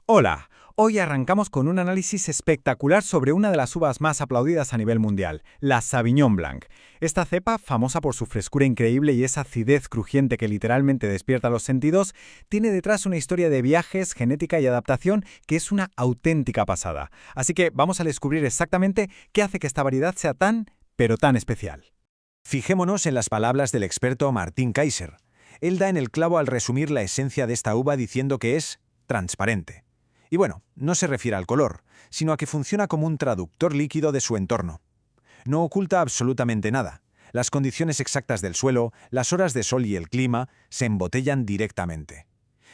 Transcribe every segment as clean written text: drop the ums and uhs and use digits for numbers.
Hola, hoy arrancamos con un análisis espectacular sobre una de las uvas más aplaudidas a nivel mundial, la Sauvignon Blanc. Esta cepa, famosa por su frescura increíble y esa acidez crujiente que literalmente despierta los sentidos, tiene detrás una historia de viajes, genética y adaptación que es una auténtica pasada. Así que vamos a descubrir exactamente qué hace que esta variedad sea tan, pero tan especial. Fijémonos en las palabras del experto Martín Kaiser. Él da en el clavo al resumir la esencia de esta uva diciendo que es transparente. Y bueno, no se refiere al color, sino a que funciona como un traductor líquido de su entorno. No oculta absolutamente nada. Las condiciones exactas del suelo, las horas de sol y el clima se embotellan directamente.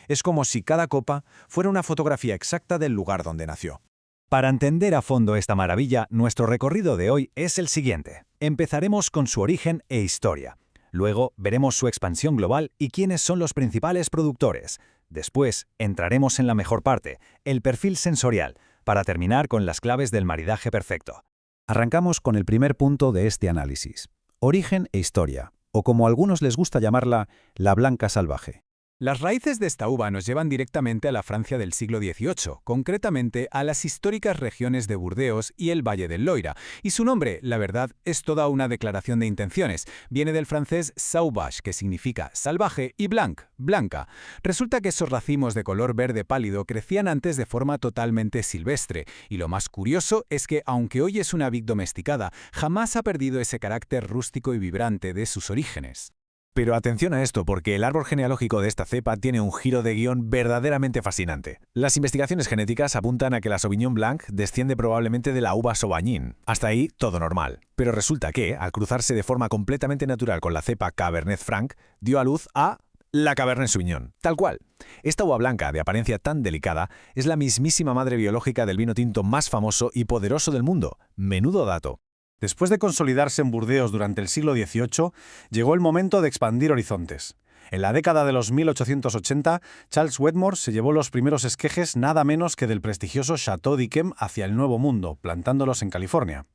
Es como si cada copa fuera una fotografía exacta del lugar donde nació. Para entender a fondo esta maravilla, nuestro recorrido de hoy es el siguiente. Empezaremos con su origen e historia. Luego veremos su expansión global y quiénes son los principales productores. Después entraremos en la mejor parte, el perfil sensorial, para terminar con las claves del maridaje perfecto. Arrancamos con el primer punto de este análisis. Origen e historia, o como a algunos les gusta llamarla, la blanca salvaje. Las raíces de esta uva nos llevan directamente a la Francia del siglo XVIII, concretamente a las históricas regiones de Burdeos y el Valle del Loira, y su nombre, la verdad, es toda una declaración de intenciones. Viene del francés sauvage, que significa salvaje, y blanc, blanca. Resulta que esos racimos de color verde pálido crecían antes de forma totalmente silvestre, y lo más curioso es que, aunque hoy es una vid domesticada, jamás ha perdido ese carácter rústico y vibrante de sus orígenes. Pero atención a esto, porque el árbol genealógico de esta cepa tiene un giro de guión verdaderamente fascinante. Las investigaciones genéticas apuntan a que la Sauvignon Blanc desciende probablemente de la uva Sauvagnin. Hasta ahí, todo normal. Pero resulta que, al cruzarse de forma completamente natural con la cepa Cabernet Franc, dio a luz a la Cabernet Sauvignon. Tal cual. Esta uva blanca, de apariencia tan delicada, es la mismísima madre biológica del vino tinto más famoso y poderoso del mundo. Menudo dato. Después de consolidarse en Burdeos durante el siglo XVIII, llegó el momento de expandir horizontes. En la década de los 1880, Charles Wedmore se llevó los primeros esquejes nada menos que del prestigioso Château d'Yquem hacia el Nuevo Mundo, plantándolos en California.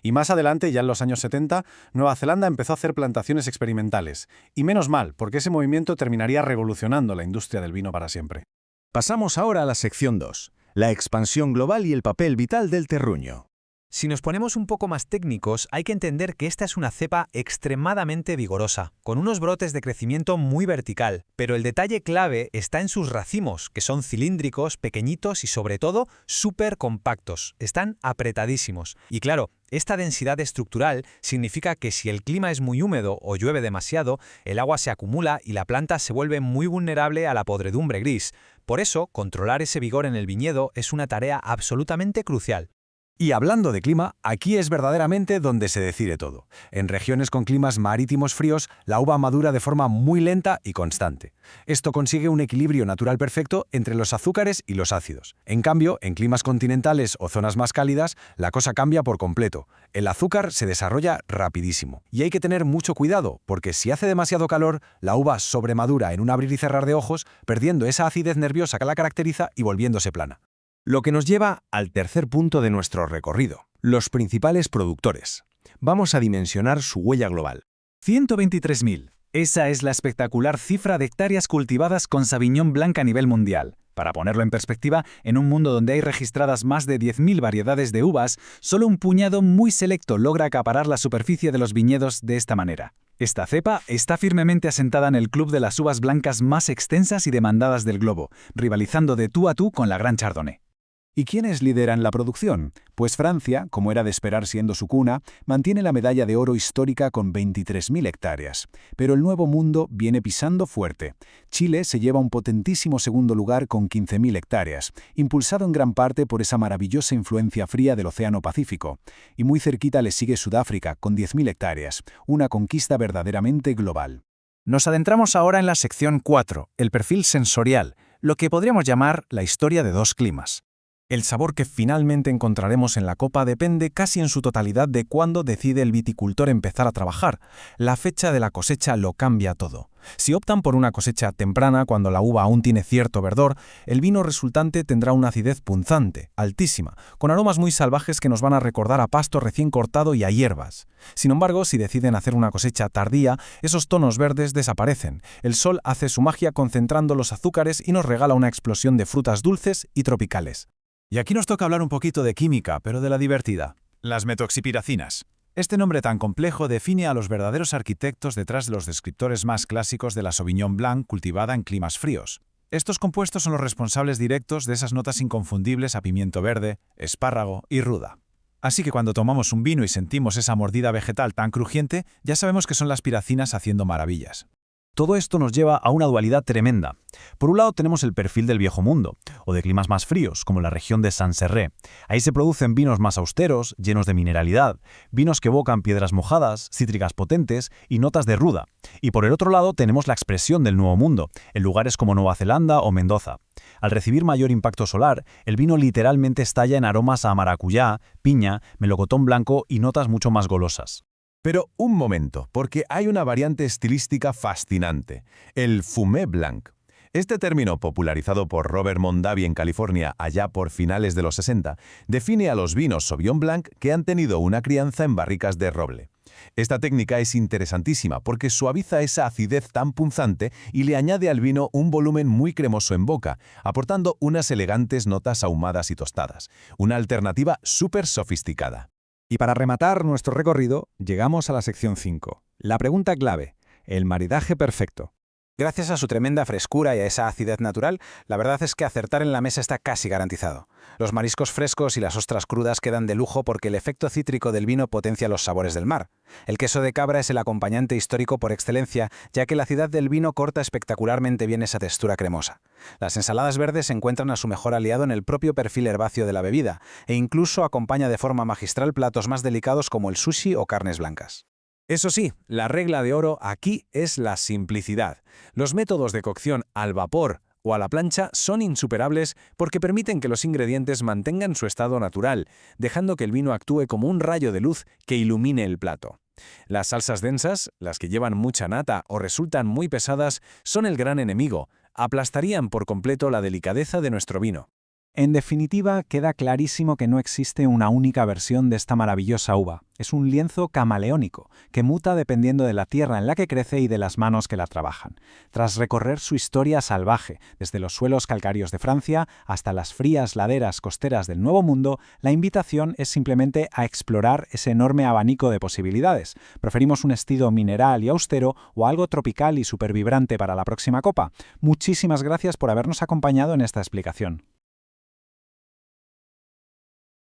Y más adelante, ya en los años 70, Nueva Zelanda empezó a hacer plantaciones experimentales. Y menos mal, porque ese movimiento terminaría revolucionando la industria del vino para siempre. Pasamos ahora a la sección 2, la expansión global y el papel vital del terruño. Si nos ponemos un poco más técnicos, hay que entender que esta es una cepa extremadamente vigorosa, con unos brotes de crecimiento muy vertical, pero el detalle clave está en sus racimos, que son cilíndricos, pequeñitos y sobre todo súper compactos, están apretadísimos. Y claro, esta densidad estructural significa que si el clima es muy húmedo o llueve demasiado, el agua se acumula y la planta se vuelve muy vulnerable a la podredumbre gris. Por eso, controlar ese vigor en el viñedo es una tarea absolutamente crucial. Y hablando de clima, aquí es verdaderamente donde se decide todo. En regiones con climas marítimos fríos, la uva madura de forma muy lenta y constante. Esto consigue un equilibrio natural perfecto entre los azúcares y los ácidos. En cambio, en climas continentales o zonas más cálidas, la cosa cambia por completo. El azúcar se desarrolla rapidísimo. Y hay que tener mucho cuidado, porque si hace demasiado calor, la uva sobremadura en un abrir y cerrar de ojos, perdiendo esa acidez nerviosa que la caracteriza y volviéndose plana. Lo que nos lleva al tercer punto de nuestro recorrido, los principales productores. Vamos a dimensionar su huella global. 123.000. Esa es la espectacular cifra de hectáreas cultivadas con Sauvignon Blanc a nivel mundial. Para ponerlo en perspectiva, en un mundo donde hay registradas más de 10.000 variedades de uvas, solo un puñado muy selecto logra acaparar la superficie de los viñedos de esta manera. Esta cepa está firmemente asentada en el club de las uvas blancas más extensas y demandadas del globo, rivalizando de tú a tú con la Gran Chardonnay. ¿Y quiénes lideran la producción? Pues Francia, como era de esperar siendo su cuna, mantiene la medalla de oro histórica con 23.000 hectáreas. Pero el Nuevo Mundo viene pisando fuerte. Chile se lleva un potentísimo segundo lugar con 15.000 hectáreas, impulsado en gran parte por esa maravillosa influencia fría del Océano Pacífico. Y muy cerquita le sigue Sudáfrica con 10.000 hectáreas, una conquista verdaderamente global. Nos adentramos ahora en la sección 4, el perfil sensorial, lo que podríamos llamar la historia de dos climas. El sabor que finalmente encontraremos en la copa depende casi en su totalidad de cuándo decide el viticultor empezar a trabajar. La fecha de la cosecha lo cambia todo. Si optan por una cosecha temprana, cuando la uva aún tiene cierto verdor, el vino resultante tendrá una acidez punzante, altísima, con aromas muy salvajes que nos van a recordar a pasto recién cortado y a hierbas. Sin embargo, si deciden hacer una cosecha tardía, esos tonos verdes desaparecen. El sol hace su magia concentrando los azúcares y nos regala una explosión de frutas dulces y tropicales. Y aquí nos toca hablar un poquito de química, pero de la divertida. Las metoxipiracinas. Este nombre tan complejo define a los verdaderos arquitectos detrás de los descriptores más clásicos de la Sauvignon Blanc cultivada en climas fríos. Estos compuestos son los responsables directos de esas notas inconfundibles a pimiento verde, espárrago y ruda. Así que cuando tomamos un vino y sentimos esa mordida vegetal tan crujiente, ya sabemos que son las piracinas haciendo maravillas. Todo esto nos lleva a una dualidad tremenda. Por un lado tenemos el perfil del Viejo Mundo, o de climas más fríos, como la región de Sancerré. Ahí se producen vinos más austeros, llenos de mineralidad, vinos que evocan piedras mojadas, cítricas potentes y notas de ruda. Y por el otro lado tenemos la expresión del Nuevo Mundo, en lugares como Nueva Zelanda o Mendoza. Al recibir mayor impacto solar, el vino literalmente estalla en aromas a maracuyá, piña, melocotón blanco y notas mucho más golosas. Pero un momento, porque hay una variante estilística fascinante, el Fumé Blanc. Este término, popularizado por Robert Mondavi en California allá por finales de los 60, define a los vinos Sauvignon Blanc que han tenido una crianza en barricas de roble. Esta técnica es interesantísima porque suaviza esa acidez tan punzante y le añade al vino un volumen muy cremoso en boca, aportando unas elegantes notas ahumadas y tostadas. Una alternativa súper sofisticada. Y para rematar nuestro recorrido, llegamos a la sección 5. La pregunta clave, el maridaje perfecto. Gracias a su tremenda frescura y a esa acidez natural, la verdad es que acertar en la mesa está casi garantizado. Los mariscos frescos y las ostras crudas quedan de lujo porque el efecto cítrico del vino potencia los sabores del mar. El queso de cabra es el acompañante histórico por excelencia, ya que la acidez del vino corta espectacularmente bien esa textura cremosa. Las ensaladas verdes encuentran a su mejor aliado en el propio perfil herbáceo de la bebida, e incluso acompaña de forma magistral platos más delicados como el sushi o carnes blancas. Eso sí, la regla de oro aquí es la simplicidad. Los métodos de cocción al vapor o a la plancha son insuperables porque permiten que los ingredientes mantengan su estado natural, dejando que el vino actúe como un rayo de luz que ilumine el plato. Las salsas densas, las que llevan mucha nata o resultan muy pesadas, son el gran enemigo. Aplastarían por completo la delicadeza de nuestro vino. En definitiva, queda clarísimo que no existe una única versión de esta maravillosa uva. Es un lienzo camaleónico, que muta dependiendo de la tierra en la que crece y de las manos que la trabajan. Tras recorrer su historia salvaje, desde los suelos calcáreos de Francia hasta las frías laderas costeras del Nuevo Mundo, la invitación es simplemente a explorar ese enorme abanico de posibilidades. ¿Preferimos un estilo mineral y austero o algo tropical y supervibrante para la próxima copa? Muchísimas gracias por habernos acompañado en esta explicación.